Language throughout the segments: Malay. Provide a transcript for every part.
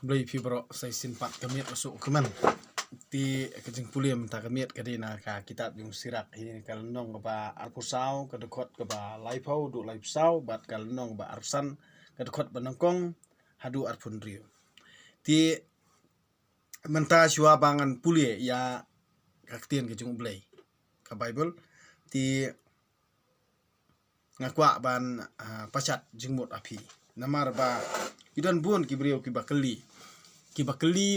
Blay fibro sai simpat kamiat masuk keman ti kejeng puliam ta kamiat kadina ka kitab yung sirak ini kalnong ba arpusau kedekot ke ba laipau du laipsau bat kalnong ba arsan kedekot banangkong hadu arpundrio ti menta shua bangan pulie ya kaktian kejeng blay ka bible ti ngakwa ban pasat jingmut api namar ba idan buon kibrio kibakeli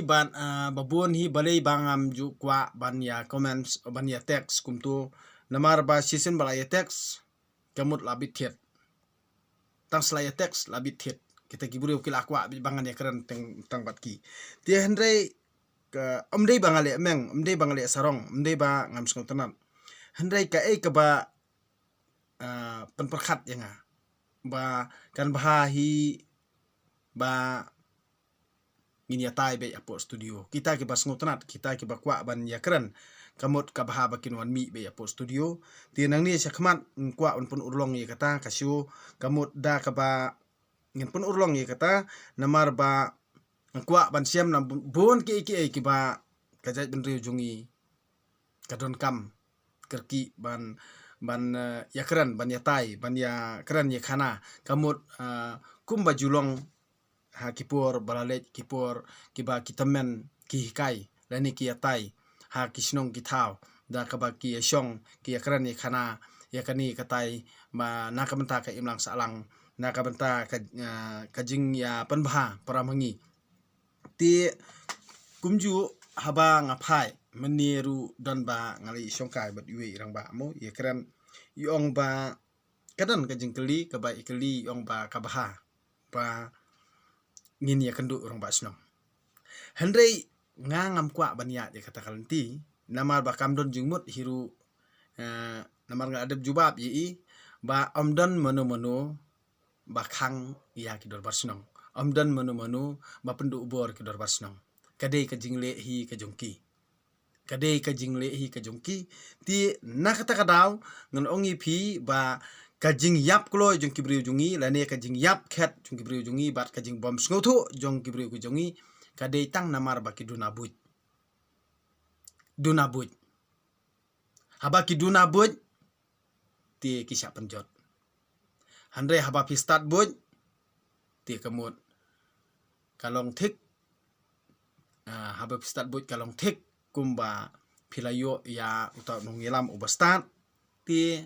ban babon hi balai bangam ju kwa ban ya comments ban ya text kumtu namar ba season bala ya text kamut labit thiet tang slaya text labit thiet kita kibrio kila kwa bangan ya keren tang batki ti hendrei ka omdei bangale meng omdei bangale sarong omdei ba ngam skong tenan hendrei ka e ka ba penperkhat ya nga ba kan bahahi ba ini atai be apo studio kita ke bas ngotenat kita ke bakwa ban ya keren kamut ka baha bakin wan mi be apo studio tinang ni sakmat kwa un pun urlong ye kata kasyu kamut da ka ba ngin pun urlong ye kata namar ba kwa ban siam na bon ke ba kajat ben riu jungi kadon kam kerki ban ya keren ban ya tai ban ya keren ya khana kamut kumba julong ha kipur balalet kipur kiba kitamen ki hikai lani ki atai ha kisnong kitau da kaba ki yashong ki keren ya khana ya kani katai ma nakamenta ka imlang salang nakamenta ka jing ya panbha paramangi ti kumju haba ngapai meniru dan ba ngali songkai bat yui rang ba mo ya keren yong ba kadan ka jingkeli ka ba ikeli yong ba kabaha ba ngin ya kendu orang ba snong hendrei ngangam kwa bania ya kata kalanti namar ba kamdon jingmut hiru namar nga adab jubab yi ba omdan manu ba khang ya ki dor bar snong omdan manu ba pendu ubor ki dor bar snong kadai ka jingle hi ka jongki kadai ka jingle hi ka jongki ti nakata kadaw ngan ongi phi ba kajing yap klo jong kibriu jungi lane kajing yap khet jong kibriu jungi bat kajing bom sngotu jong kibriu ku jungi kadai tang namar ba ki duna buj haba ki duna buj ti kisya penjot handre haba pi start buj ti kamut kalong thik haba pi start buj kalong thik kumba philayo ya uta nongelam ubastat ti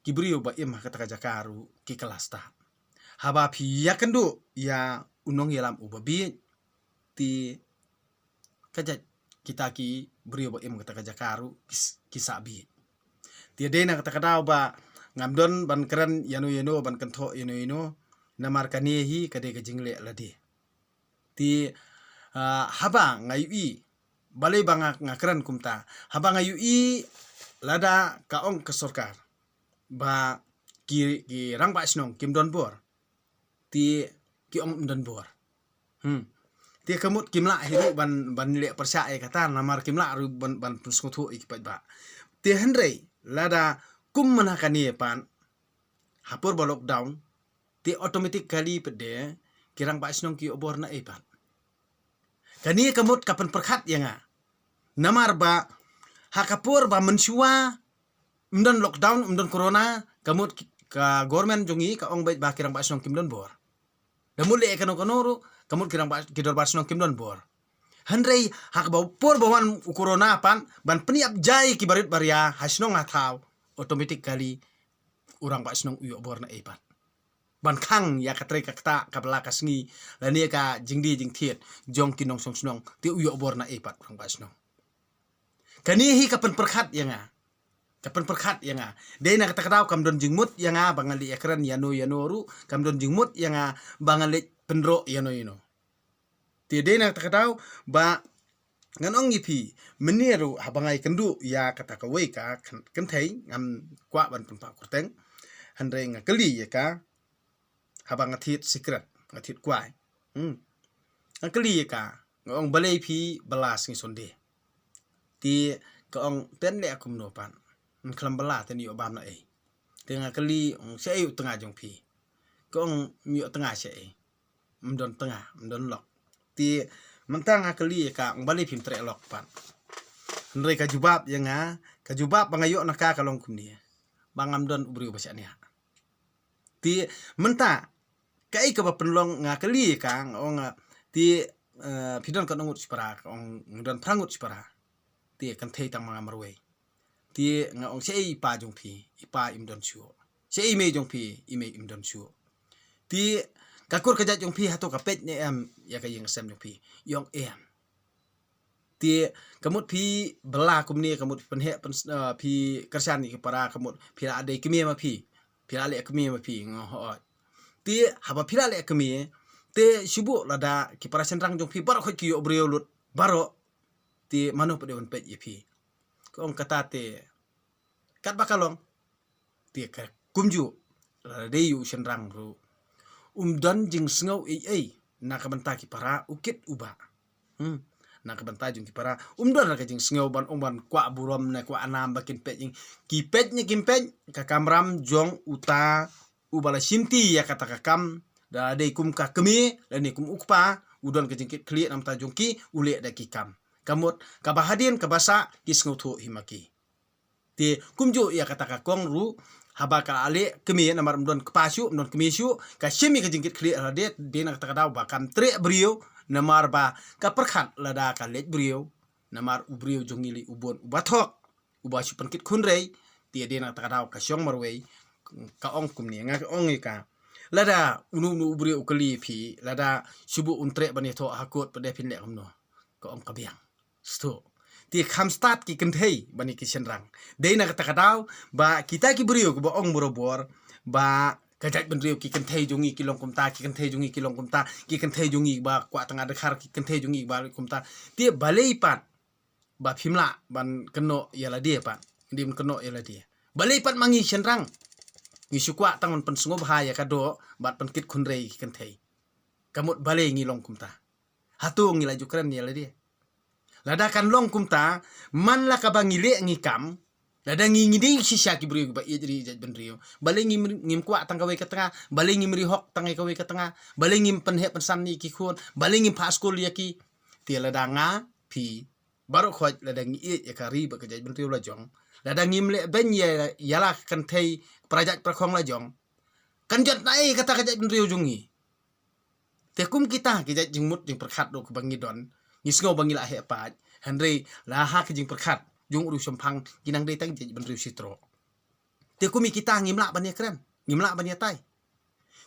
kibrio ba im kata jakaru ki kelas ta haba pi ya kendu ya unong yelam ubabi ti kaja kita ki brio ba im kata jakaru kisabi ti dena kata kadaw ba ngamdon ban keren yano ban kentho yano namar kanehi kade ka jingle ladi ti haba ngayi balai banga ngakeren kumta haba ngayi lada kaong ke sorkar ba ki rang ba snong kim don bor ti ki ong don bor ti kamut kimla hiru ban le persa e kata namar kimla ru ban puskothu ikipat ba ti hendrei lada kum manakani pan hapur ba lockdown ti automatic kali pede kirang ba snong ki obor na e pan kani kamut kapan perkhat ya nga namar ba hakapur ba mensua mdon lockdown mdon corona kamut ka government jongi ka ong bait ba kirang ba snong kimdon bor damule kanoro kamut kirang ba kidor ba snong kimdon bor handrei hak ba por bawan corona pan ban peniap jai ki barit baria hasnong athaw automatically urang ba snong uyo bor na epan ban khang ya katre kakta kabla kasngi lani ka jingdi jingthiet jong kinong song snong ti uyo bor na epat urang ba snong kani hi kapan perkhat ya nga kapan perkhat ya nga dei na kata kadaw kamdon jingmut ya nga bangali ekran yano ru kamdon jingmut ya nga bangali pendro yano ti dei na kata kadaw ba nganong ipi meniru habangai kendu ya kata kawai ka kenthei ngam kwa ban pempa kurteng handrei ngakeli ya ka habang athit secret athit kwai ngakeli ya ka ngong balai pi balas ngi sonde ti kaong ten le akum no pan klam bala ten yo bam na e tenga kali ong se yu tengah jong pi kaong mi tengah se e mdon tengah mdon lok ti mentang akeli ka bali phim tre lok pan Henry kajubab yang kajubab bangayo naka kalong kumni bangam don ubri basya ni ti menta kai ka penlong ngakeli kang ong ti pidon ka nongut sipara ong don prangut sipara ti kan thei tang manga marwe ti nga ong sei pa jong phi ipa im don chu sei me jong phi ime im don chu ti kakur ka jong phi hato ka pet ne em ya ka yeng sem jong phi yong em ti kamut phi bela kumni kamut penhe phi kersan ni para kamut phi ade kimi ma phi ale kimi ma phi ngo ti haba phi ale kimi te subu lada ki para senrang jong phi baro khoi ki obriyo lut baro ti manu pede on pet ye phi ko ong kata te kat bakalong ti ka kumju de yu senrang ru dan jing sngau na kabanta ki para ukit uba na kabanta jing ki para dan ka jing sngau ban ban kwa burom na kwa anam bakin pet jing ki pet ni kimpet ka kamram jong uta ubala sinti ya kata kakam da de kum ka kemi dan ni kum ukpa udon ka jingkit kli nam ta jong ki ule da ki kam kamut ka bahadin ka basa ki sngau thu himaki ti kumju ya kata ka kong ru haba ka ale kemi namar don kepasyu don kemisyu ka semi ka jingkit kli radet de na kata daw bakam tre brio namar ba ka perkhat lada ka let brio namar ubrio jongili ubon ubathok ubasu penkit khunrei ti de na kata daw ka syong marwei ka ong kumni nga ong ka lada unu ubrio ukali phi lada subu untre bani tho hakot pade phin le kamno ka ong kabiang sto ti kham start ki kenthei bani ki senrang de na kata daw ba kita ki brio ko ong borobor ba kajat benrio ki kenthei jongi ki long kumta ki kenthei jongi ki long kumta ki kenthei jongi ba kwa tengah dekhar ki kenthei jongi ba kumta ti balei pat ba phimla ban keno yala dia pat dim keno yala dia balei pat mangi senrang ngi sukwa tangon pen sungo bahaya kado bat penkit khunrei ki kenthei kamut balei ngi long kumta hatu ngi laju keren yala dia lada kan long kumta man la ka bangile ngi kam lada ngi ngidi sisa ki brio ba jadi jaj benrio balai ngim kwa tang kawe ka tengah balai ngim ri hok tang kawe ka tengah balai ngim penhe pensan ni ki khon balai ngim pa skul ya ki ti lada nga phi baru khoj lada ngi ya ka ri ba ka jaj benrio la jong lada ngim le ben ya yala kan thei prajat prakhong la jong kan jot nai kata ka jaj benrio jongi te kum kita ki jaj jingmut jing perkhat do ku bangi don ngi sngo bangi la he pa Henry la ha ki jing perkhat jung uru sompang ginang de tang jadi benriu sitro te kumi kita ngimla bania keren ngimla bania tai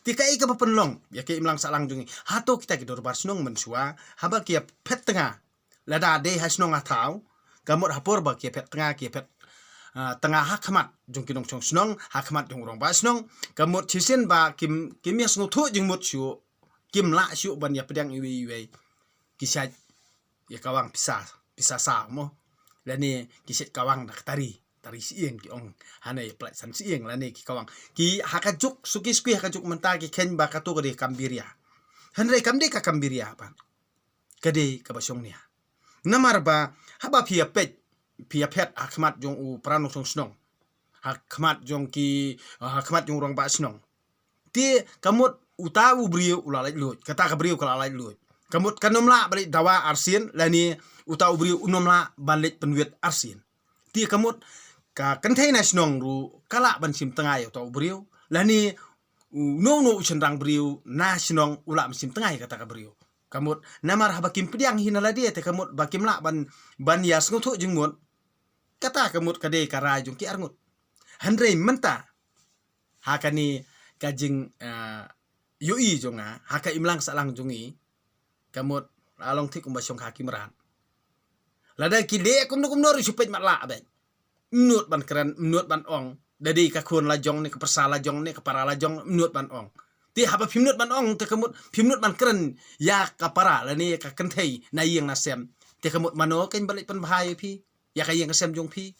ti kai ka penlong ya ke imlang salang jungi hato kita ki dorbar snong mensua haba ki pet tengah lada de hasnong atau kamot hapor ba ki pet tengah ki pet tengah hakmat jung kinong chong snong hakmat jung rong ba snong kamot chisen ba kim ya sngo thu jing mut shu kim la shu ban ya pedang iwe kisah ya kawang pisah sa mo lani kisit kawang nak tari sieng ki ong hanai plai san sieng lani ki kawang ki hakajuk suki hakajuk menta ki ken ba katu kade kambiria hanrei kamde ka kambiria apa kade ka basong nia namar ba haba pia pet akmat jong u prano song snong hakmat jong ki hakmat jong rong ba snong ti kamut uta u brio ulalai lut kata ka brio kalalai lut kamut kanomla balik dawa arsin lani uta ubri unomla balik penwet arsin ti kamut ka kenthei na snong ru kala ban sim tengah ya uta ubri lani no senrang brio na snong ula sim tengah kata ka brio kamut namar habakim pediang hinala dia te kamut bakimla ban yas ngotu jingmut kata kamut kade kara jung ki arngut Henry menta hakani kajing yui jonga haka imlang salang jungi kamut along thik umbasong hakim ran lada ki de kum nor supet matla abet menut ban keren menut ban ong dadi ka khon la jong ni ka persala jong ni ka para la jong menut ban ong ti haba phimnut ban ong te kamut phimnut ban keren ya ka para la ni ka kenthei na yeng na sem te kamut mano ken balik pan bahai phi ya ka yeng ka sem jong phi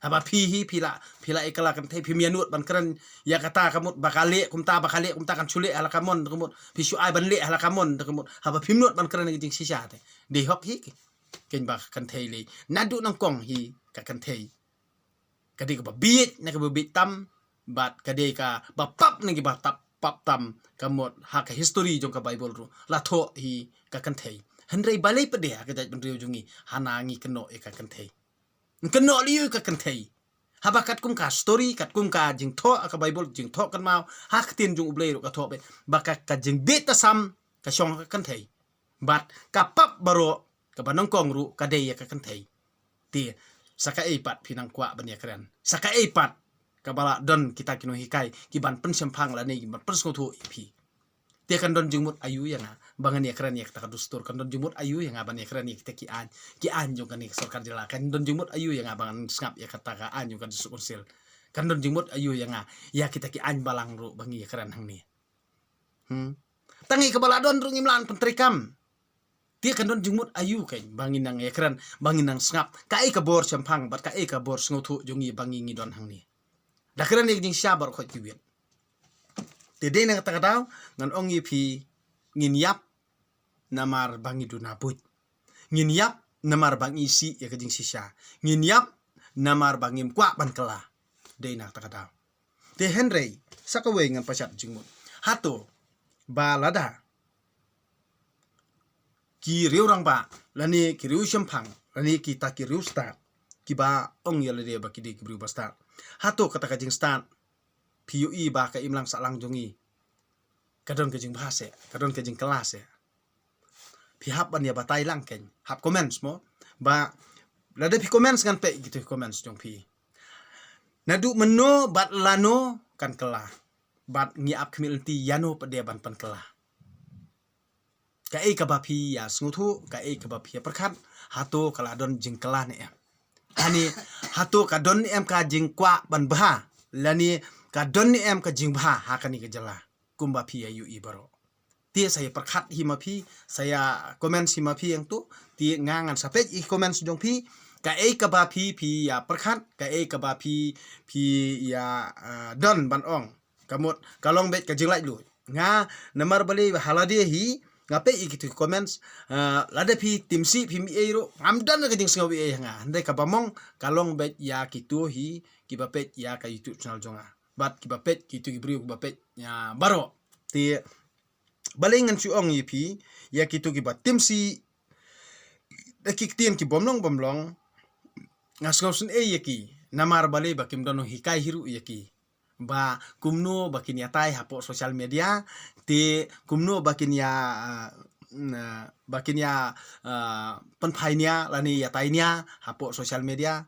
haba phi hi phila ikala kenthei phimianut ban keren ya kata kamut bakale kumta kan sule ala kamon kamut phi ai ban le ala kamon kamut haba phimnut ban keren jing sisa te de hok hi ken ba kan thei le nadu nang kong hi ka kan thei kade ka bit na ka bit tam bat kade ka ba pap na ki ba tap pap tam kamot ha ka history jong ka bible ru la tho hi ka kan thei Handrai balai pede ka jaj ben riu jungi hanangi keno e ka kentei. Keno liu ka kentei. Habakat kum ka story kat kum ka jing tho ka Bible jing tho kan mau hak tin jung ublei ro ka tho be bakat ka jing beta sam ka shong ka kentei. Bat ka pap baro ka banong kong ru ka dei ka kentei. Ti saka eipat pinang kwa ban ya keren. Saka eipat ka bala don kita kino hikai ki ban pen sempang la nei ban pen skotu ipi. Dia kan don jumut ayu yang bangan ya keren ya kita kadustur kan don jumut ayu yang aban ya keren ya kita ki an jung kan sorkar jela kan don jumut ayu yang abangan ngap ya kata ka an jung kan sukunsil kan don jumut ayu yang ya kita ki an balang ru bangi ya keren hang ni tangi ke bala don rung imlan pentrikam dia kan don jumut ayu kan bangin nang ya keren bangin nang ngap ka e ka bor sempang bat ka e ka bor sngotu jungi bangi ngi don hang ni da keren ya jing syabar ko kiwit Dede nang kata ngan ong pi ngin yap namar bangi duna but. Ngin yap namar bangi isi ya kejing sisa. Ngin yap namar bangi kwa ban kela. De nang kata. De Henry sakawe ngan pasat jingmut. Hato ba lada. Ki riu rang ba lani ki riu sempang lani kita ki riu start. Ki ba ong ya lede ba ki di ki riu ba start. Hato kata kajing start. PUI ba ka imlang salang jongi kadon kejing bahasa kadon kejing kelas ya pihak ban ya batai lang ken hap comments mo ba lada pi comments kan pe gitu comments jong pi nadu meno bat lano kan kela bat ngi ap kemilti yano pede ban pan kela ka e ka ba pi ya sngutu ka e ka ba pi perkat hato kala don jing kela ne ya hani hato kadon em ka jing kwa ban bah lani kadon em ka jing bah hakani ke jela kumba pi ayu ibaro tie saya perkat himapi saya komen himapi yang tu tie ngangan sampai i komen jong pi ka e ka ba pi ya perkat ka e ka ba pi ya don ban ong kamut kalong bet ka jinglai lu nga namar bali halade hi ngape i gitu komen lada pi timsi pi mi ero amdan ka jing singawi e nga ndai ka bamong kalong bet ya kitu hi kibapet ya ka YouTube channel jonga bat kibapet kitu gibriu kibapet ya baro ti balengan suong yipi ya kitu kibat timsi dakik tien ki bomlong ngasngausun e yaki namar bale bakim dono hikai hiru yaki ba kumno bakin ya tai hapo sosial media ti kumno bakin ya penpainya lani ya tainya hapo sosial media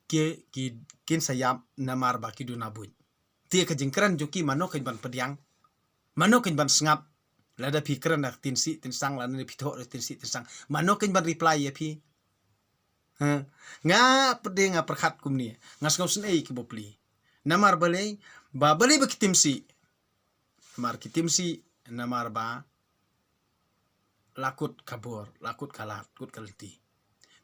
kin sayap namar baki du nabut ti ka jingkran joki mano kan ban pediang mano kan ban sngap lada pikran dak tinsi tinsang lana ni pitho tinsi tinsang mano kan ban reply ya pi nga pede nga perkhat kumni ngas ngausen ei ki bopli namar balei ba balei baki timsi mar ki timsi namar ba lakut kabur lakut kalat kut kalti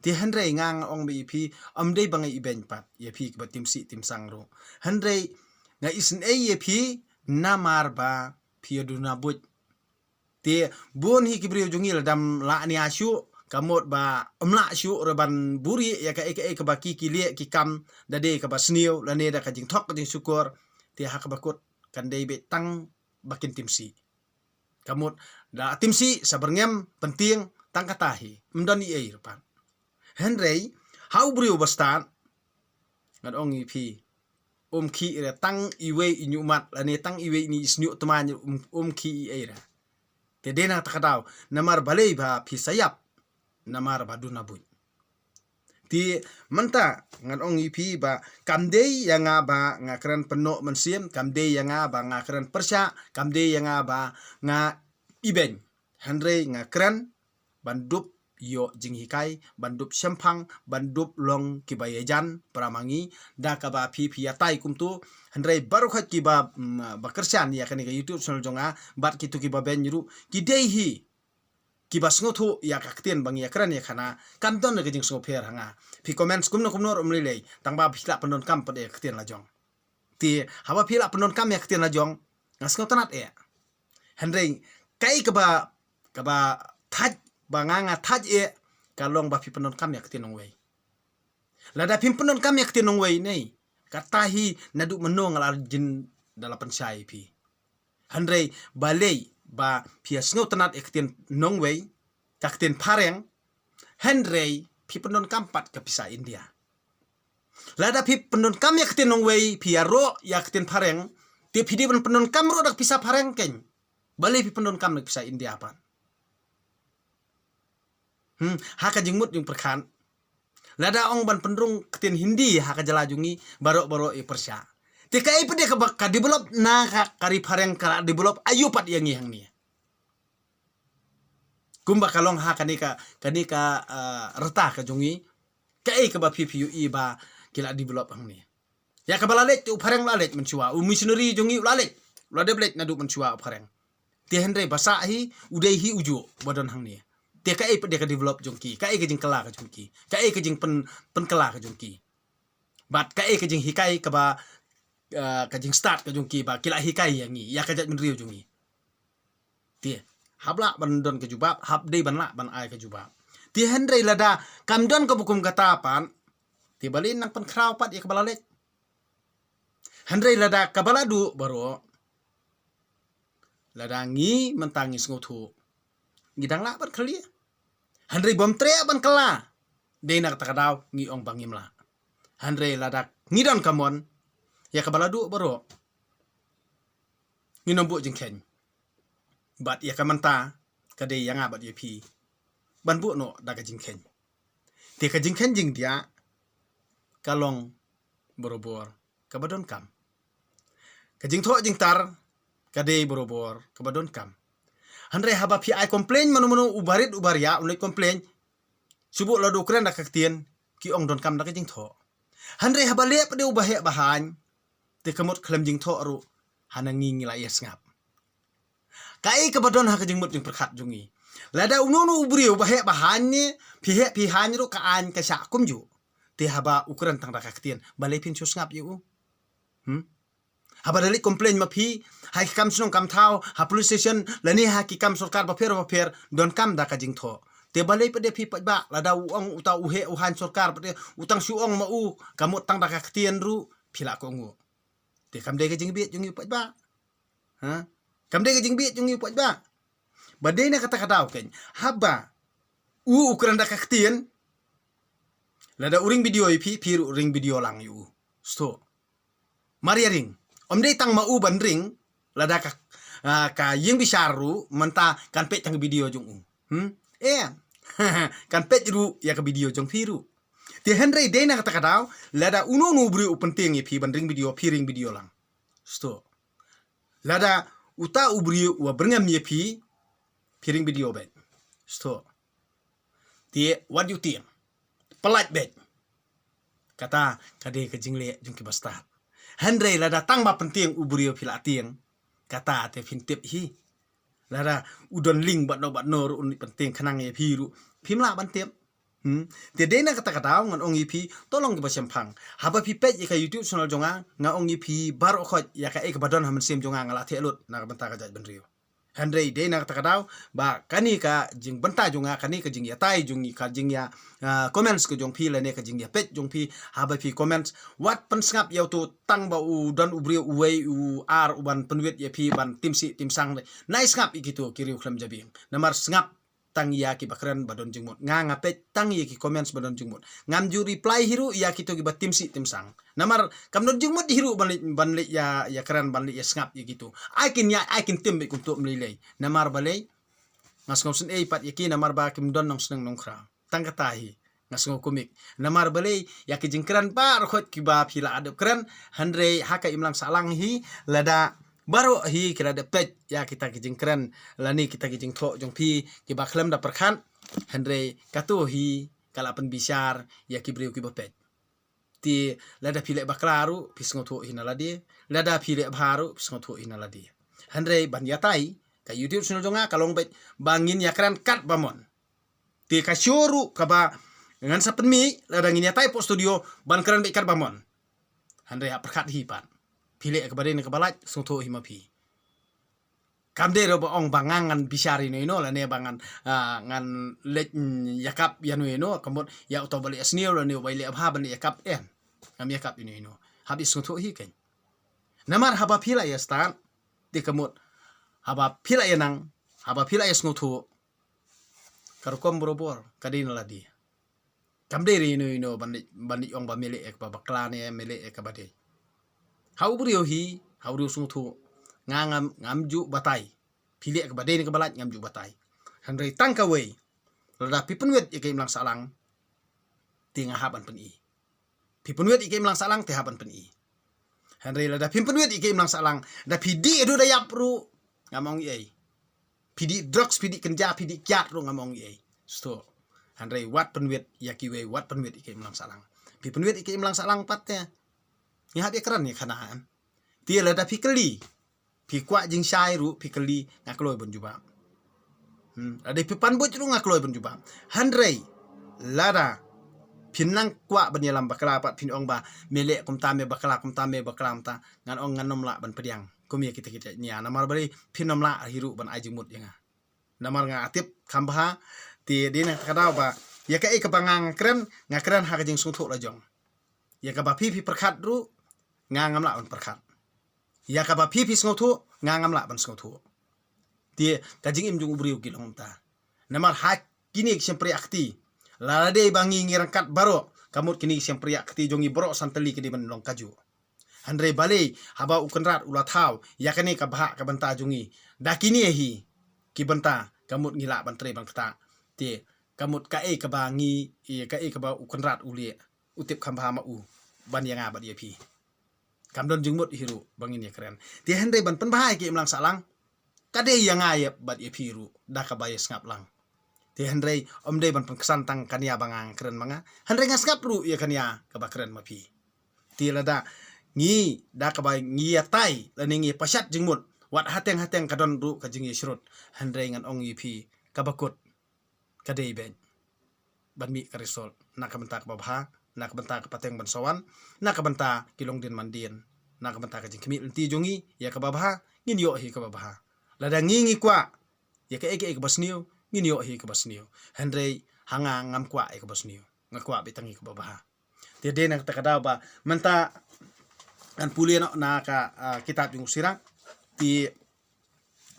ti handre ngang ong bi pi amdei bangai iben pat ye pi ba timsi timsang ro handre nga isen e ye pi namar ba pi aduna but ti bon hi kibriu jungil dam la ni asu kamot ba amla asu reban buri ya ka ka ba ki lie ki kam dade ka ba sniu la ne da ka jing thok ka jing syukur ti ha ka bakut kan dei be tang bakin timsi kamot da timsi saberngem penting tang katahi mdani e pan Henry how brio bastan ngat ong pi ki ira tang iwe inyumat lani tang iwe ni isnyu teman ki ira te dena takadaw namar balei ba pi sayap namar ba dunabun ti manta ngat ong pi ba kamdei yang ba ngakran peno mensim kamdei yang ba ngakran persya kamdei yang ba nga iben Henry ngakran bandup yo jing hikai bandup sempang bandup long kibayajan pramangi da ka ba pi atai kumtu handrai baru khat ki ba bakersan ya kani ka YouTube channel jonga bat kitu ki ba ben yuru ki dei hi ki ba sngotu ya ka ktien bang ya kran ya khana kam don ke jing so pher hanga pi comments kumno umli lei tang ba phila penon kam pade ktien la jong ti haba phila penon kam ya ktien la jong ngasngot tanat e handrai kai ka ba thaj banganga thaj e kalong ba pi penon kam ya ktinong wei lada pim penon kam ya ktinong wei nei katahi nadu menong ala jin dalapan sai pi handrei balei ba pi asngo tanat ektin nong wei kakten pareng Henry pi pendon kampat ke pisa India. Lada pi pendon kam ya kakten nong wei pi aro ya kakten pareng ti pi di pendon kam ro dak pisa pareng ken. Balik pi pendon kam dak pisa India pan. Haka jingmut yung perkan. Lada ong ban pendrung kakten Hindi haka jalajungi barok-barok i persya. Tika ipa dia ka develop na kari pareng ka develop ayu pat yang yang ni. Kumba kalong ha kanika reta ka jungi kai ka ba PPUI ba kila develop ang ni. Ya ka balalet tu pareng lalet mencuwa u missionary jungi lalet. Lade blet na du mencuwa pareng. Ti Henry basa hi udai hi uju badon hang ni. Ti kai pa dia ka develop jungki kai ka jing kala ka jungki kai ka jing pen kala ka jungki. Bat kai ka jing hikai ka ba kajing start ka jungki ba kila hikai yang ni ya kajat menriu jungi ti habla bandon ke jubab habde banla ban ai ke jubab ti Henry lada kamdon ka bukum katapan ti balin nang pen kraw pat ya kabalalet Henry lada kabaladu baro lada ngi mentangis ngotu ngidang la ban kali Henry bom tre ban kala de nak takadaw ngi ong bangimla Henry lada ngidon kamon ya kabaladu baro nginombu jengken bat ya kamanta kade yang abat ya pi ban bu no daga jengken te ka jengken jing dia kalong borobor kabadon kam kajing tho jing tar kade borobor kabadon kam Henry haba pi ai complain manu ubarit ubaria unai complain subu ladu kren dak kaktien ki ong don kam dak jing tho Henry haba le pade ubahe bahan te kamot klem jing tho aru hanangi ngila yes ngap kai kabadon ha kajing mut jing perkhat jungi lada unono ubriu bahe bahannya pi hanru ka an ka sya kumju te haba ukuran tang dak kaktien balai pin sus ngap yu haba dali komplain ma pi hai kam sunong kam thau ha police station lani ha ki kam sarkar ba pher don kam da kajing tho te balai pade pi ba lada uang uta uhe uhan sarkar pade utang suong ma u kamot tang dak kaktien ru phila ko ngu te kam de kajing biet jungi pat ba kam de kajing biet jungi pat ba badai na kata-kata ken haba ukuran dak kaktien lada uring video ipi piru ring video lang yu sto maria ring om dei tang mau ban ring lada ka ying bisaru menta kan pe tang video jung kan pe ru ya ka video jung piru ti Henry dei na kata-kata lada uno nu bri penting ipi ban ring video piring video lang sto lada uta ubri wa brengam ipi piring video bet sto ti what you think pelat bet kata kade ke jingle jungki basta Henry lada tang ba penting ubrio pila tiang kata te fintip hi lada udon ling bat no ru penting kanang ye piru pimla bantip te dena kata ngan ong ipi tolong ke basempang haba pi pet ka YouTube channel jonga nga ong ipi bar khot ya ka ek badon ham sim jonga ngala thelut na banta ka jaj benriu Henry dena kata ba kani ka jing banta jonga kani ka jing ya tai jungi ka jing ya comments ke jong pi lene ka jing ya pet jong pi haba pi comments wat pensngap yau tu tang ba u don ubri uwei u ar uban penwit ya pi ban tim sang nice ngap ikitu kiriu klam jabing namar ngap tang ya ki bakran badon jingmut nga ngapet tang ya ki comments badon jingmut ngam ju reply hiru ya ki to gi batim sang namar kamdon jingmut hiru banli ya kran banli ya ngap ya gitu I can tim untuk melilai namar balai ngas ngosen pat ya ki namar ba kim don nong seneng nong kra tang katahi ngas ngo komik namar balai ya ki jingkran pa rokot ki ba pila adep kran Henry haka imlang salang hi lada baru hi kira depet ya kita kijing keren lani kita kijing tho jong pi ki bakhlem da perkhan Henry katu hi kala pen bisar ya ki briu ki bapet ti lada pile baklaru pis ngotho hinala di lada pile baru pis ngotho hinala di Henry ban yatai ka YouTube channel jonga kalong bet bangin ya keren kat bamon ti ka syuru ka ba ngan sapen mi lada ngin yatai po studio ban keren bet kat bamon Henry ha perkhat hi pan pilih kepada ni kebalat sungto himapi. Kamde robo ong bangangan bisari no ino la ne bangan ngan let yakap yanu ino kamot ya auto bali asnio la ne bali abha bali yakap ngam yakap ino habis sungto hi ken. Namar haba pila ya stan di kamot haba pila ya nang haba pila ya sungto karukom borobor kadin ladi kamderi ino bandit ong ba mele ek ba bakla ne mele ek ba de hau brio hi hau rio sung thu ngamju batai pili ek ba de ni ka balat ngamju batai handrei tangka wei lada pipenwet ike imlang salang tinga haban pen i pipenwet ike imlang salang te haban pen i handrei lada pipenwet ike imlang salang da pidi edu da yapru ngamong i pidi drugs pidi kenja pidi kiat ru ngamong i sto handrei wat penwet yakiwe wat penwet ike imlang salang pipenwet ike imlang salang patnya ni hat ekran ni khanaan tie lada pikeli pikwa jing shai ru pikeli ngakloi bon juba ada pipan boj ru ngakloi bon juba handrei lada pinang kwa banyalam bakala pat pin ong ba mele kum tame bakala ta ngan ong nganom la ban pediang kumia kita nya namar bari pinom la hiru ban ajimut yanga namar nga atip kambha ti dina kadau ba ya ka e kabangang kren ngakren ha kajing sungtho la jong ya ka ba pi perkhat ru ngangam la ban perkhat ya ka ba pi sungtho ngangam la ban sungtho ti kajing im jung ubriu kilong ta namar ha kini sempri akti lalade bangi ngirangkat baro kamut kini sempri akti jongi bro santali kini ban long kaju handre bale haba ukenrat ula thau yakani ka bha ka banta jungi dakini hi ki banta kamut ngila ban tre ban kata ti kamut ka e ka bangi ka e ka ba ukenrat ulie utip khamba ma u ban yanga ba dia pi kamdon jungmut hiru bangin ya keren ti handre ban pen bahai ki imlang salang kade yanga ya ba dia pi ru da ka bayes ngap lang ti handre omde ban kesan tang kania bangang keren manga handre ngaskap ru ya kania ka ba keren ma pi ti lada ngi da ka ba ngi atai lani ngi pasat jingmut wat hateng kadon ru ka jingi shrut handre ngan ong yipi ka bakut ka dei ben ban mi ka resol na ka benta ka babha na ka benta ka pateng ban sawan na ka benta kilong din mandien na ka benta ka jing kemi ti jongi ya ka babha ngin yo hi ka babha lada ngi kwa ya ka eke ka basniu ngin yo hi ka basniu handre hanga ngam kwa e ka basniu ngakwa bitangi ka babha ti de na ta ka ba menta kan pulien na ka kitab yung sirang ti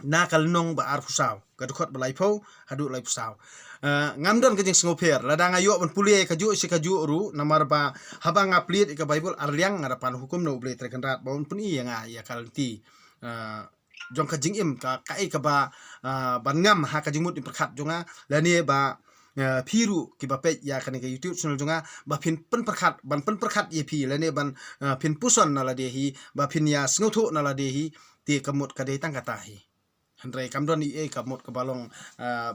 na kalnong ba arfusaw kadukot balai pho hadu lai pusaw ngamdon kajing singoper lada ngayo ban pulie kaju si kaju ru namar ba haba ngaplit ka bible arliang ngarapan hukum no ble trekanrat baun pun i nga ya kalti jong kajing im ka kai ka ba ban ngam ha kajing mut perkhat jonga lani ba piru ki ba pet ya kan ke youtube channel jonga ba pin pen perkhat ban pen perkhat ye pi lani ban pin puson na la de hi ba pin ya snothu na la de hi ti kamut ka de tang kata hi handrai kamdon i kamut ka balong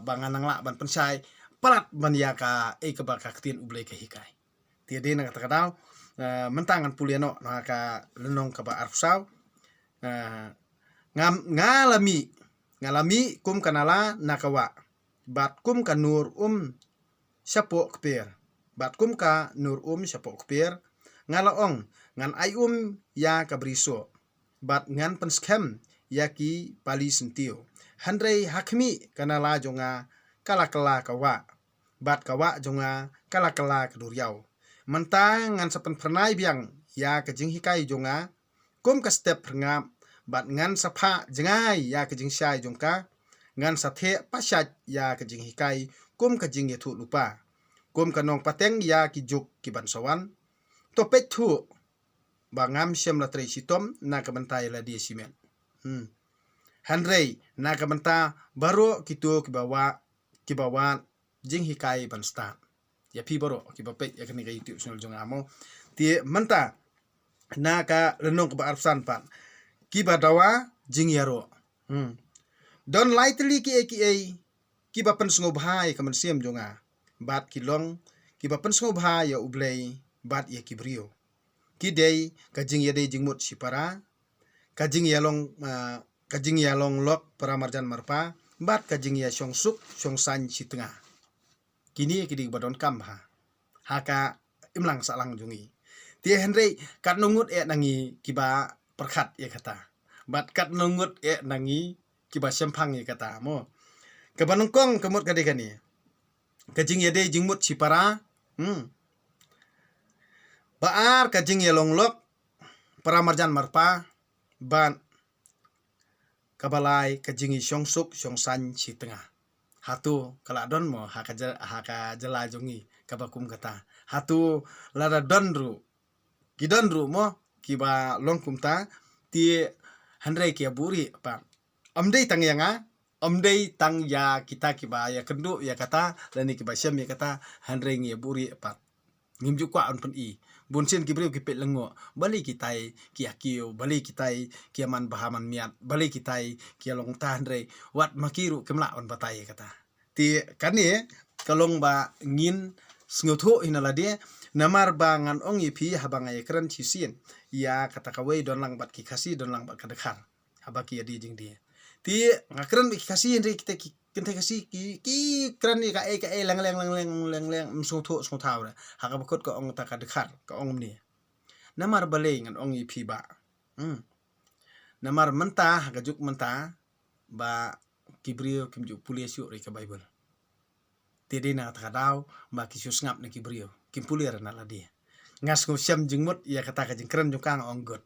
banganang la ban pensai palat ban ya ka ka ba ka tin uble ka hikai ti de na kata kadau mentangan puliano na ka lenong ka ba arfsau ngalami kum kanala nakawa bat kum ka nur sapo kper bat kum ka nur sapo kper ngalaong ngan ay ya kabriso bat ngan penskem yaki pali sentio handrei hakmi kanala jonga kalakala kawa bat kawa jonga kalakala keduriau mentang ngan sapen pernai biang ya kejing hikai jonga kum ka step ngam bat ngan sapa jengai ya kejing syai jongka ngan sathe pasat ya kejing hikai kum kejing yethu lupa kum kanong pateng ya kijuk kiban sawan topet thu bangam sem la trei sitom na kabentai la dia simen handrei na kabenta baro kitu kibawa jing hikai ban sta ya pi baro kibapet ya kani kai youtube channel jongamo ti menta na ka lenong ka arsan pan kibadawa jing yaro don lightly ki bapen sngo bhai kaman siam jonga bat kilong ki bapen sngo bhai ya ublei bat ya kibrio ki dei kajing ya dei jingmut sipara kajing yalong lok para marjan marpa bat kajing ya syongsuk syongsan sitengah kini kidi badon kambha haka imlang salang jongi ti henrei kat nungut nangi kiba perkhat ya kata bat kat nungut nangi kiba sempang ya kata mo kabanongkong kamut kadekani kajing ya dei jingmut sipara baar kajing ya longlok para marjan marpa ban kabalai kajing syongsuk syongsan si tengah hatu kala don mo haka jela jongi kabakum kata hatu lara donru kidonru mo kiba longkum ta ti handrai kia buri pa amdei tang yanga amdei tang ya kita kiba ya kendu ya kata lani kiba syam ya kata handrai ngia buri pa ngimju kwa on pen i bunsin kibriu kipet lengo bali kitai kia kiu bali kitai kia man bahaman miat bali kitai kia long ta handrai wat makiru kemla on batai kata ti kani kalong ba ngin sngoto hinala dia namar bangan ong ipi habang ay keren cisin ya kata kawai don lang bat kikasi don lang bat kadekar habaki adi jing dia ti ngakren kikasi hindri kita kente kasi ki keren ka e lang msoto smotau haka bakot ko ong ta kadekar ko ong ni namar balay ngan ong ipi ba namar menta haka juk menta ba kibrio kimjuk pulias yuk reka bible tede na takadaw ba kisus ngap na kibrio kimpulir na ladia ngas ngo syam jengmut ya kata ka jeng keren jung kang ong god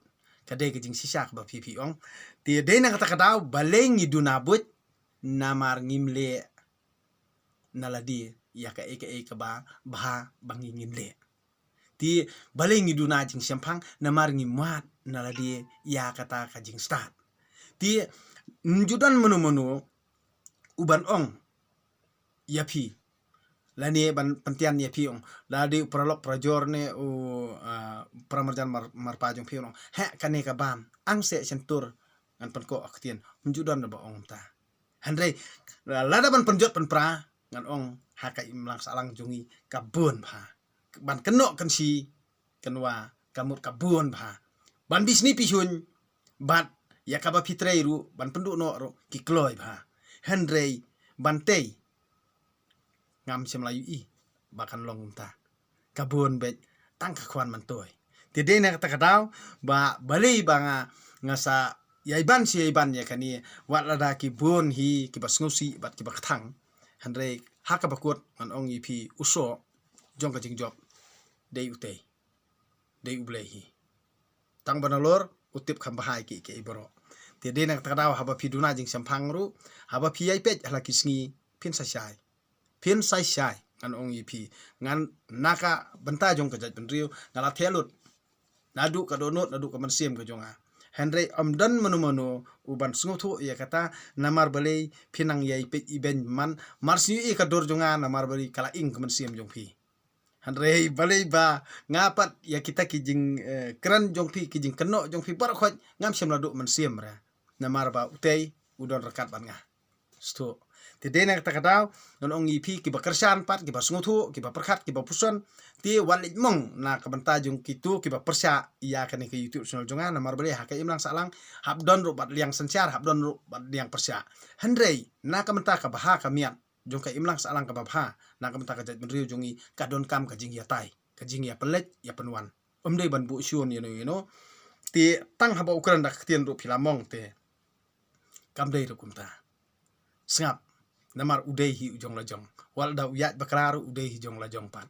kade ka jeng sisak ba pipi ong tede na kata kadaw baleng idunabut namar ngimle na ladia ya ka ka ba bah bangingin le ti baleng iduna jeng syampang namar ngimat na ladia ya kata ka jeng start ti njudan menu uban ong yapi lani ban pentian ya piong ladi prolog prajor ne pramarjan marpajong piong he kane ka bam ang se sentur ngan penko aktien menjudan ba ong ta handre lada ban penjot penpra ngan ong haka imlang salang jungi kabun ba ban keno kan si kenwa kamut kabun ba ban bisni pihun bat ya kaba pitreiru ban penduk no ro kikloi ba handre bantei ngam semlayu i bakan long ta kabun bet tang kakwan mantoy tede na kata kadaw ba balei banga ngasa yaiban si yaiban ya kani wat lada ki bun hi ki basngusi bat ki baktang handre haka bakut an ong ipi uso jong ka jingjop dei utei dei ublehi tang banalor utip khambahai ki ibro tede na kata kadaw haba piduna jing sampang ru haba pi ai pet hala kisngi pin sasai pin sai sai ngan ong ipi ngan naka benta jong kajat penriu ngala thelut nadu ka donot nadu ka mansim ka jonga handre amdan manu uban sngoto ya kata namar balei pinang yai pe iben man marsi i ka dor jonga namar bali kala ing ka mansim jong pi handre balei ba ngapat ya kita kijing kran jong pi kijing keno jong pi bar khot ngam sem ladu mansim ra namar ba utei udon rekat ban nga sto tede na kata kadaw non ong ipi ki bakersan pat ki basngutu ki baperkhat ki bapuson ti walit mong na kabanta jung kitu ki bapersa iya kani ke youtube channel jonga namar bali haka imlang salang habdon ru bat liang sensiar habdon ru bat liang persa handrei na kabanta ka baha ka miat jong ka imlang salang ka babha na kabanta ka jat menriu jongi ka don kam ka jing ya tai ka jing ya pelet ya penwan omdei ban bu syun you know ti tang haba ukran dak tien ru pilamong te kamdei ru kumta sngap namar udai hi ujong lajong wal da uyat bakraru udai hi jong lajong pan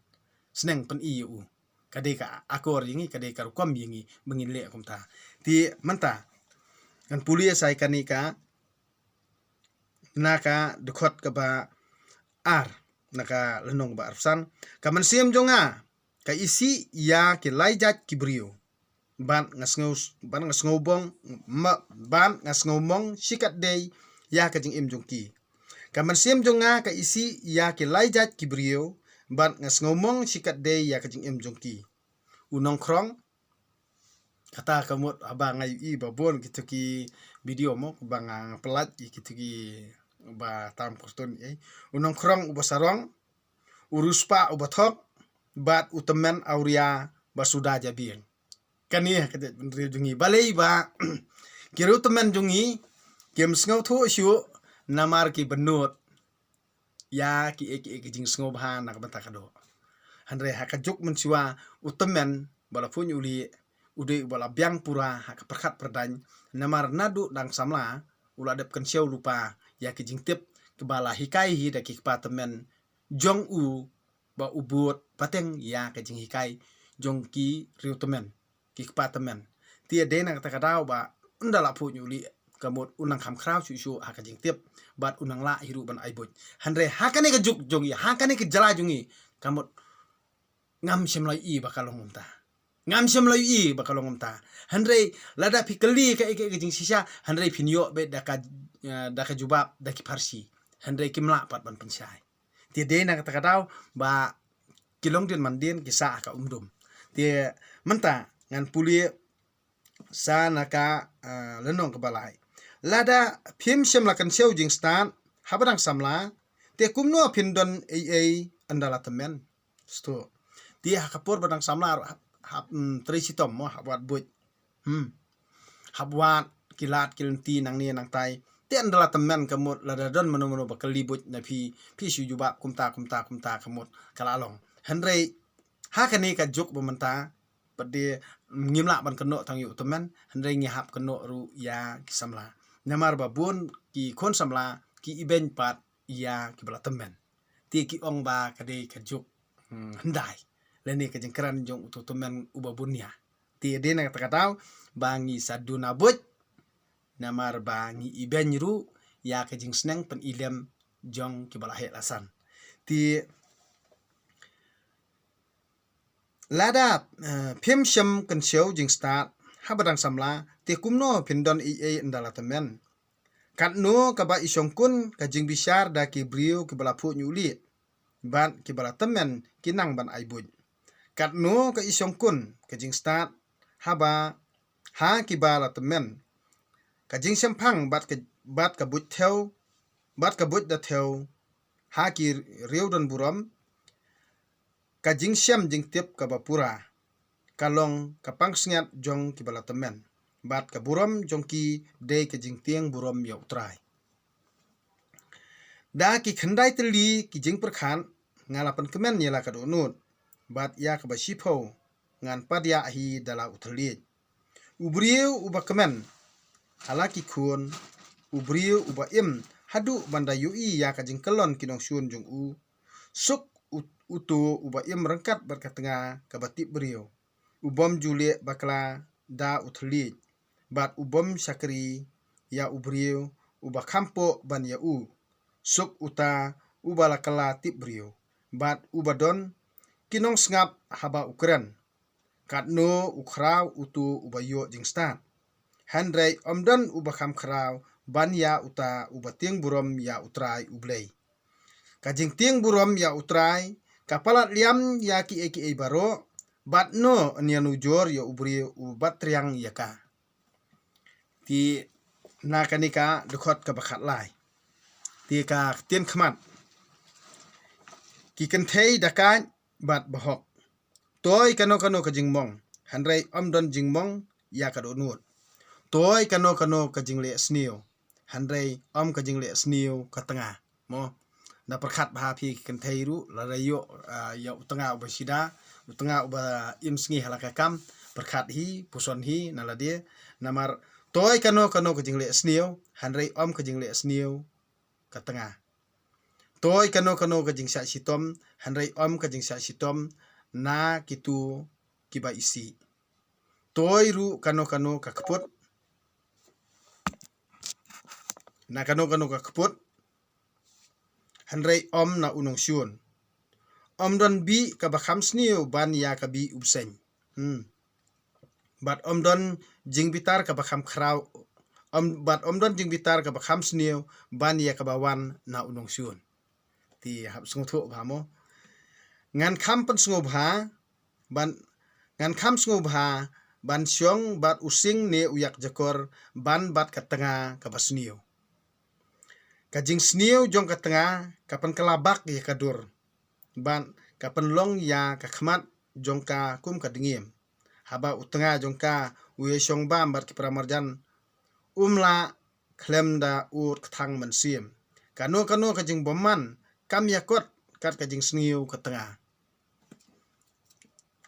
seneng pen iu kade ka akor yingi kade ka rukom yingi bengin le akum ta ti manta kan pulia sai kanika naka dekot ka ba ar naka lenong ba arsan kaman sim jonga ka isi ya ke laijat kibrio ban ngasngobong ban ngasngomong sikat day ya ka jing im jongki kaman sim jonga ka isi ya ke laijat kibrio ban ngasngomong sikat day ya ka jing im jongki unong krong kata kamut abang ngai i babon gitu ki video mo bang pelat gitu ki ba tam koston unong krong ubasarong uruspa ubathok bat utemen auria basuda jabien kani kate benri jungi balei ba kiru temen jungi kem sngo thu shu namar ki benut ya ki jing sngo bha nak bata kado handre hakajuk mensiwa utemen bala pun uli ude bala biang pura hak perkhat perdany namar nadu dang samla ula dep kan siau lupa ya ki jing tip ke bala hikai hi da ki patemen jong u ba ubut pateng ya ke jing hikai jong ki riu temen ki patemen tia dena kata kadau ba ndala pu uli kamut unang kham khrau chu haka jing tip bat unang la hiru ban ai boj hanre haka ne ka juk jongi haka ne ka jala jongi kamut ngam shem lai i bakalong umta ngam shem lai i bakalong umta hanre lada pikeli ka eke jing sisa hanre pinyo be daka jubab daki parsi hanre kimla pat ban pensai ti de na kata katau ba kilong din mandin kisah ka umdum ti menta ngan puli sa naka lenong kebalai lada phim shem la kan seu jing stan habadang samla te kumno pindon ai andala temen sto dia hakapor badang samla trisitom mo habwat buj habwat kilat kilenti nang ni nang tai te andala temen kamut lada don mano bakali buj na phi sujubab kumta kamut kalalong hanrei hakani ka juk bementa pade ngimla ban keno tang yu temen hanrei ngihap keno ru ya kisamla namar babun ki kon samla ki iben pat ya ki bala temen ti ki ong ba kade ka juk handai leni ka jengkran jong utu temen ubabunya ti de na kata bangi saduna buj namar bangi iben ru ya ka jing sneng pen ilem jong ki bala he lasan ti lada phim shem kan show jing start habadang samla te kumno pindon ai andala temen kat no ka ba isong kun ka jing bisar da ki brio ki bala pu nyuli ban ki bala temen kinang ban ai buj kat no ka isong kun ka jing start haba ha ki bala temen ka jing sempang bat ka buj theo bat ka buj da theo ha ki riu don buram ka jing syam jing tip ka bapura kalong ka pangsngat jong ki bala temen bat ka buram jong ki de ka jing tiang buram ya utrai da ki khandai teli ki jing perkhan ngalapan kemen yela ka donut bat ya ka basipho ngan padya hi dala uthali ubriu uba kemen halaki khun ubriu uba im hadu banda yui ya ka jing kelon kinong syun jong u suk utu uba im rangkat berkatenga ka batip beriu ubom jule bakla da uthali bat ubom sakri ya ubriu uba kampo ban ya u suk uta ubala kala tip beriu bat ubadon kinong sngap haba ukran katno ukraw utu ubayo jingstan handrai omdan uba kham kraw ban ya uta uba tiang burom ya utrai ublei kajing tiang burom ya utrai kapalat liam ya ki eki baro bat no nianu jor ya ubri ubat triang yaka ti nakanika dekot ka bakat lai ti ka tien khmat ki kenthei dakai bat bahok toy kano ka jingmong handrai omdon jingmong ya ka donut toy kano ka jingle sneo handrai ka jingle sneo ka tengah mo na perkhat bha phi kenthei ru la rayo ya utanga ubasida utanga uba im sngi halaka kam perkhat hi puson hi nalade namar toy kano ka jingle sneo handrai ka jingle sneo ka tengah toy kano ka jingsa sitom handrai ka jingsa sitom na kitu kiba isi toy ru kano ka keput na kano ka keput handrai na unong syun don bi ka bakham sniu ban ya ka bi ubseng bat don jing bitar ka bakham khrau bat don jing bitar ka bakham sniu ban ya ka bawan na unong syun ti hap sngotho bhamo ngan kham pan sngobha ban ngan kham sngobha ban syong bat using ne uyak jakor ban bat ka tengah ka basniu kajing sniu jong ka tengah kapan kelabak ya kadur ban kapan long ya ka khmat jong ka kum ka dingim haba utengah jong ka uye syong bam bat ki pramarjan umla klemda ut thang mansim kano kajing boman kam yakot kat kajing sniu ka tengah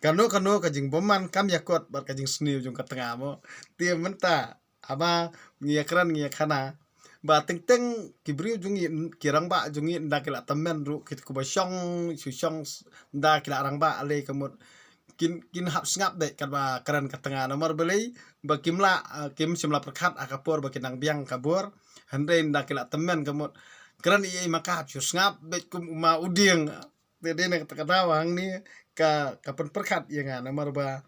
kano kajing boman kam yakot bat kajing sniu jong ka tengah mo tie menta haba ngiakran ngiakhana ba teng kibriu jungi kirang ba jungi nda kila temen ru kit ku ba syong su syong nda kila rang ba ale kamut kin hap ngap dek kat ba karan ka tengah nomor beli ba kimla kim simla perkat akapor ba kinang biang kabur handai ndak kila temen kamot karan iya maka hap ngap bet kum ma udieng dede nak takadawang ni ka kapan perkat ya nga nomor ba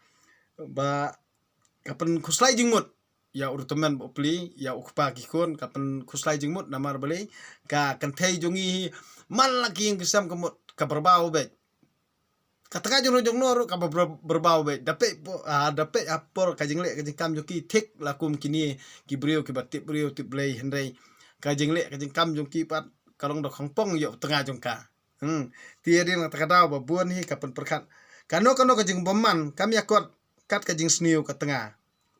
kapan kuslai jingmut ya urtemen bo pli ya ukpa kikun kapan kuslai jingmut namar beli ka kentai jongi mal lagi yang kesam kamot ka berbau bet katakan jong noru ka berbau bet dapet apor ka jingle ka jingkam joki tik lakum kini ki brio ki batik brio tip blai hendai ka jingle ka jingkam joki pat kalong dok hongpong yo tengah jongka tia din takadau ba buan hi kapan perkat kano ka jing beman kami akot kat ka jing sniu ka tengah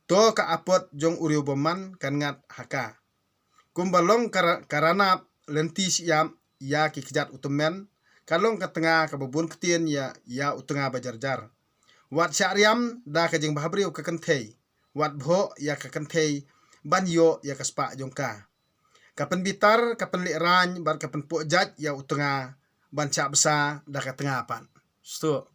to ka apot jong uriu beman kan ngat haka kumbalong karana lenti siam ya ki kijat utemen kalong ka tengah ka babun ketien ya utengah bajarjar wat syariam da ka jing bahabriu ka kentei wat bho ya ka kentei banyo ya ka spa jongka kapan bitar kapan liran bar kapan pojat ya utengah banca besa da ka tengah pan sto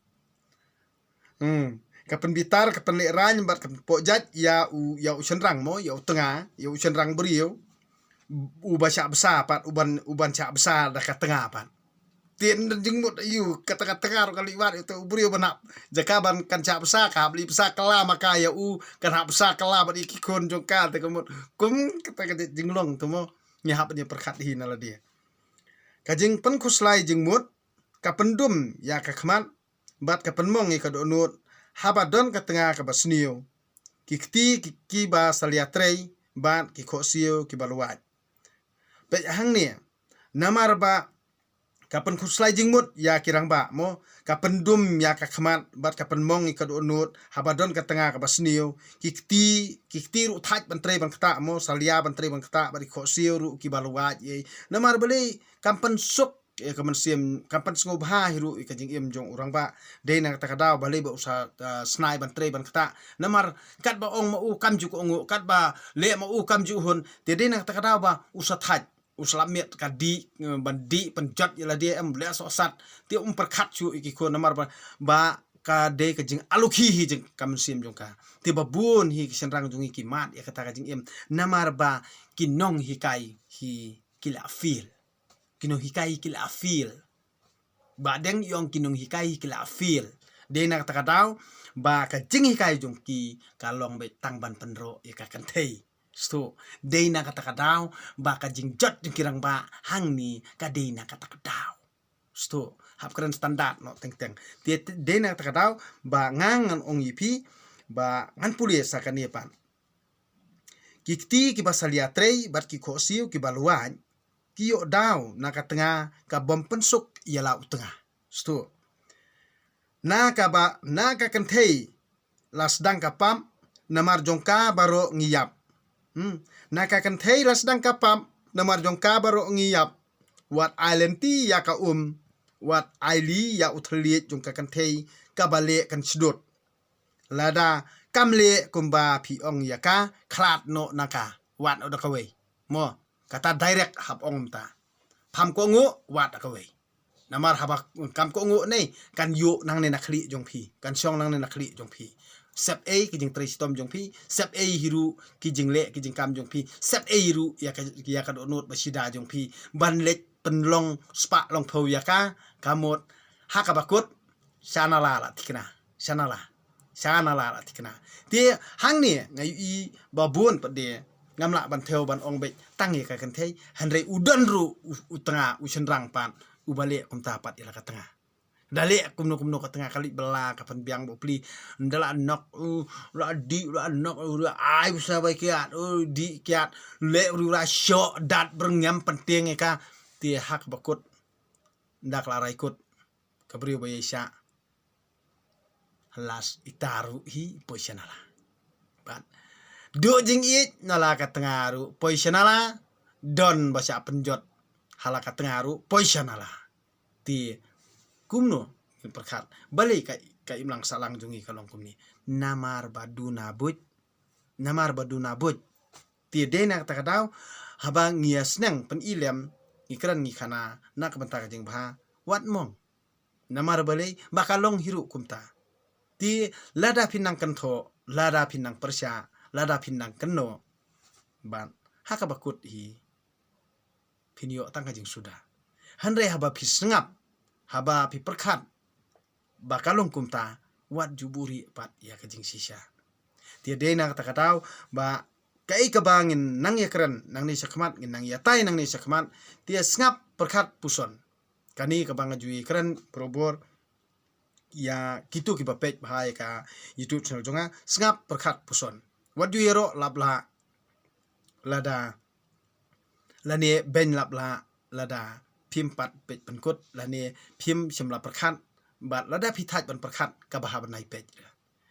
kapan bitar kapan liran bar kapan pojat ya usenrang mo ya utengah ya usenrang beriu baca besa pat uban ca besa da ka tengah pan tien jengmut ayu kata tengah kali wat itu beriu banap jakaban kan ca besa ka beli besa kala maka ya kan hak besa kala bat ikikon jongka te kemut kum kata jenglong tu mo nyahap nya perkat hi nala dia kajing pen kuslai jengmut kapendum ya ka khmat bat ka penmong i ka donut habadon ka tengah ka basniu kikti ki ba saliatrei bat ki khosio ki baluat pe hang ni namar ba kapan kuslai jingmut ya kirang ba mo kapan dum ya ka khmat bat kapan mong i ka donut habadon ka tengah ka basniu kikti ru thaj bantrei ban kata mo salia bantrei ban kata bat khosio ru ki baluat ye namar beli kapan suk kapan sim kapan ngobha hiru ka jing im jong urang ba de na takadaw bali ba usa snai bantrei ban kata namar kat ba ong mau kam ju ko ong kat ba le mau kam ju hun de na takadaw ba usa thaj uslamiat ka di bandi penjat ila dia em le so sat ti perkat chu iki ko namar ba ka de ka jing aluki hi jing kam sim jong ka ti ba bun hi senrang jong iki mat ya kata ka jing im namar ba kinong hikai hi kila feel kinong hikai kila feel ba deng yong kinong hikai kila feel de na kata daw ba ka jing hikai jong ki kalong be tang ban penro ya ka kan thei sto de na kata daw ba ka jing jot jing kirang ba hang ni ka de na kata daw sto hap keren standar no teng de na kata daw ba ngangan ong ipi ba ngan pulis sa kanipan kikti ki basalia trei bat ki khosiu ki baluan ki yo daw na ka tengah ka bom pensuk ialah utengah sto na ka kentei lasdang kapam namar jongka baro ngiyap na ka kentei lasdang kapam namar jongka baro ngiyap wat islanti ya ka wat aili ya uthliet jongka kentei ka bale kan sedot lada kamle kumba pi ong ya ka klat no naka wat oda kawe mo kata direct hap ong ta pham ko ngu wat kawe namar haba kam ko ngu nei kan yu nang ne nakli jong phi kan song nang ne nakli jong phi sep a ki jing tristom jong phi sep a hiru ki jing le ki jing kam jong phi sep a hiru ya ka do not basida jong phi ban lek penlong spa long pho ya ka kamot hakabakut sanala la tikna sanala la tikna ti hang ni ngai i babun pade ngamla ban theo ban ong be tangi ka kan thei hanrei udan ru utengah usenrang pan ubale kum tapat ila ka tengah dale kumno ka tengah kali bela kapan biang bo pli ndala nok la di la nok la ai usa ba kiat di kiat le ru la sho dat berngam penting ka ti hak bakut ndak la raikut kabri bayesha halas itaru hi positionala ban do jing it nala ka tengaru positionala don basa penjot halaka tengaru positionala ti kumno perkat balik ka imlang salang jungi kalong kumni namar baduna but ti dena takadaw habang ngias nang pen ilem ikran ni khana nak bentar jing bha wat mong namar balai bakalong hiru kumta ti lada pinang kentho lada pinang persya lada pinang keno ban haka bakut hi pinyo tangka jing sudah handre haba pi sengap haba pi perkat bakalong kumta wat juburi pat ya kajing sisa ti dena kata katau ba kai kabangin nang ya keren nang ni sakmat ngin nang ya tai nang ni sakmat ti sengap perkat puson kani kabanga jui keren probor ya kitu ki bapet bahai ka YouTube channel jonga sengap perkat puson wat ju yero labla lada lani ben labla lada phim pat pet penkut lani phim semla perkat bat lada pithat ban perkat ka baha ban nai pet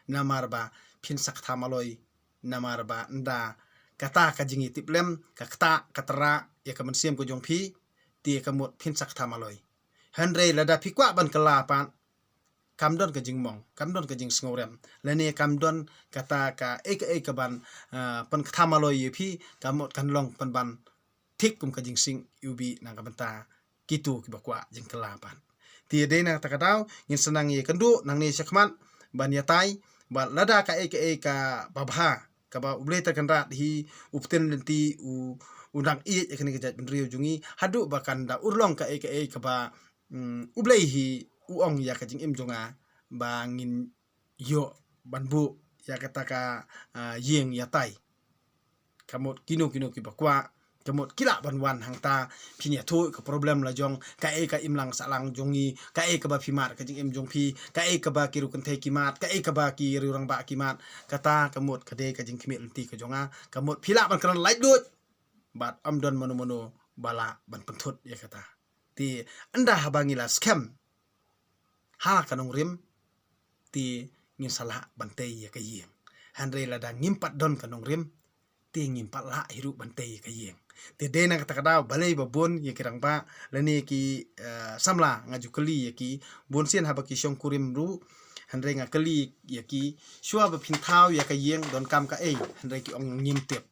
namar ba phin sakta maloi namar ba nda kata ka jingi tiplem ka kata katera ya ka mensiam ko jong phi ti ka mot phin sakta maloi handre lada phikwa ban kala pan kamdon ka jingmong kamdon ka jing sngorem lani kamdon kata ka ka ban pan khamaloi phi kamot kanlong pan ban thik kum ka jing sing ubi nang ka banta kitu ki bakwa jing kelapan ti dena takadau ngin senang ye kendu nang ni sakmat ban yatai ba lada ka ka babha ka ba uble terkenrat hi upten lenti undang i ekni ka jat benriu jungi hadu bakan da urlong ka ba ublei hi uong ya kajing im jonga bangin yo banbu ya kataka yeng ya tai kamot kino ki bakwa kamot kila banwan hangta pinya thu ka problem la jong ka imlang salang jongi ka ba phimar kajing im jong phi ka ba kiru kan thei kimat ka ba ki riurang ba kimat kata kamot kade kajing khimit lenti ka jonga kamot phila ban kan light dut bat amdon mono bala ban penthut ya kata ti anda habangila scam ha kanong rim ti ngin salah bantai ya kayeng handre lada ngimpat don kanong rim ti ngimpat la hiru bantai kayeng ti dena kata kada balai babon ya kirang ba lani ki samla ngaju keli ya ki bonsian haba ki syong kurim ru handre ngakeli ya ki shua ba pinthau ya kayeng don kam ka handre ki ong ngimtep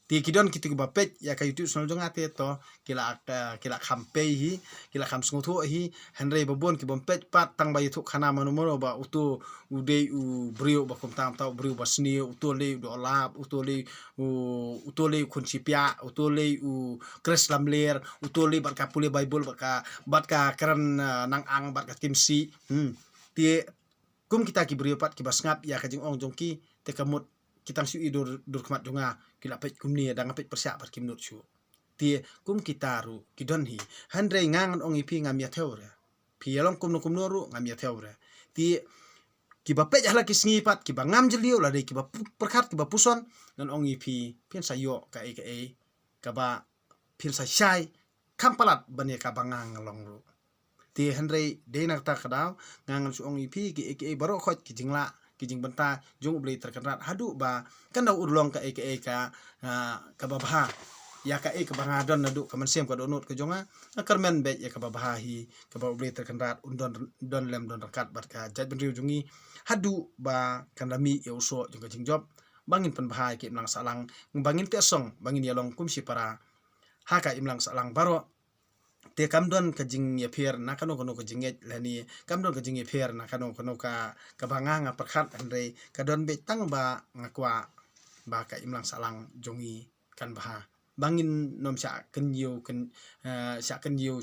ti kidon kitu ki bapet ya ka YouTube channel jonga te to kila khampe hi kila kham sngotu hi handre babon ki bompet pat tang ba YouTube khana mano ba utu udei u brio ba kum tam tau brio ba sni utu le do lap utu le kunchipia utu le u kres lamler utu le bat ka pule bible bat ka keren nang ang bat ka kimsi ti kum kita ki brio pat ki basngap ya ka jing ong jongki te kamut kitang su idur kmat jonga kila pet kumni dang pet persya par kimnut su ti kum kitaru kidon hi handre ngangan ong ipi ngam ya theure pi yalong kum ru ngam ya theure ti ki bapet jahla kisngi pat ki bangam jeliu la de ki ba perkat ki ba puson dan ong ipi pian sayo ka ka ba pian sa syai kampalat bani ka bangang long ru ti handre de nak ta kadau ngangan su ong ipi ki baro khot ki jingla kijing benta jong ublei terkenrat hadu ba kan dau urlong ka ka babha ya ka bangadon nadu ka mansiem ka donut ka jonga karmen be ya ka babha hi ka ba ublei terkenrat don lem don rakat bat ka jat benriu jungi hadu ba kan rami ya uso jong ka jingjob bangin pen bahai ki imlang salang bangin te song bangin yalong kumsi para haka imlang salang baro te kamdon ka jing ya pher na kano ka jinget lani kamdon ka jing ya pher na kano ka banganga perkhat andre kadon be tang ba ngakwa ba ka imlang salang jongi kan baha bangin nom sya ken yu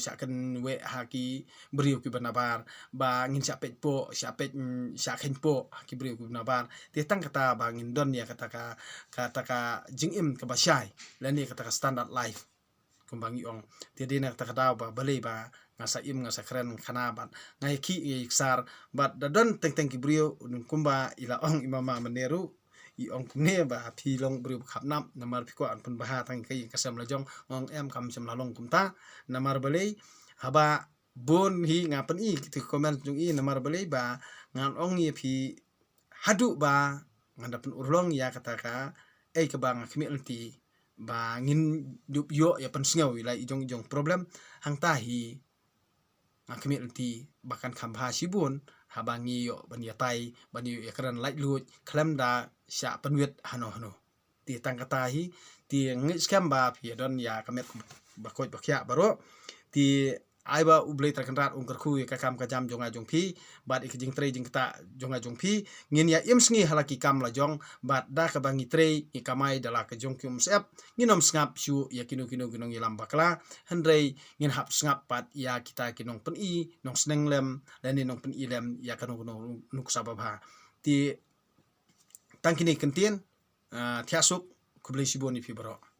sya ken we haki beriu ki banabar ba ngin sya pet po sya ken po ki beriu ki banabar te tang kata bangin don ya kata ka jing im ka basyai lani kata ka standard life kumbangi ong tiadi nak takadaw ba balay ba ngasa keren kana ban ngai ki iksar bat dadon teng kibrio kumba ila ong imama meneru i ong kumne ba pilong brio khapnam namar piko an pun baha tang kai kasam lajong ong em kam sem lalong kumta namar balay haba bon hi ngapen i kitu komen jung i namar balay ba ngan ong i pi hadu ba ngandapun urlong ya kataka ka bang khmi ba ngin dup yo ya pensngau ila ijong problem hang tahi ngakmi lti bahkan khambha sibun habangi yo ban yatai ban yo ekran light lut klam da sya penwet hano ti tang kata hi ti ngi scam ba pi don ya kamet bakoj bakya baro ti ai ba ublei terkenrat ungker khu ka kam ka jam jonga jong phi bat ik jing tre jing ta jonga jong phi ngin ya im sngi halaki kam la jong bat da ka bangi tre i kamai dala ka jong kum sep nginom sngap shu ya kinu ginong ilam bakla handrei ngin hap sngap pat ya kita kinong pen i nong sneng lem leni nong pen i lem ya kanong nuk sabab ha ti tangkini kentien thiasuk kublei siboni phi baro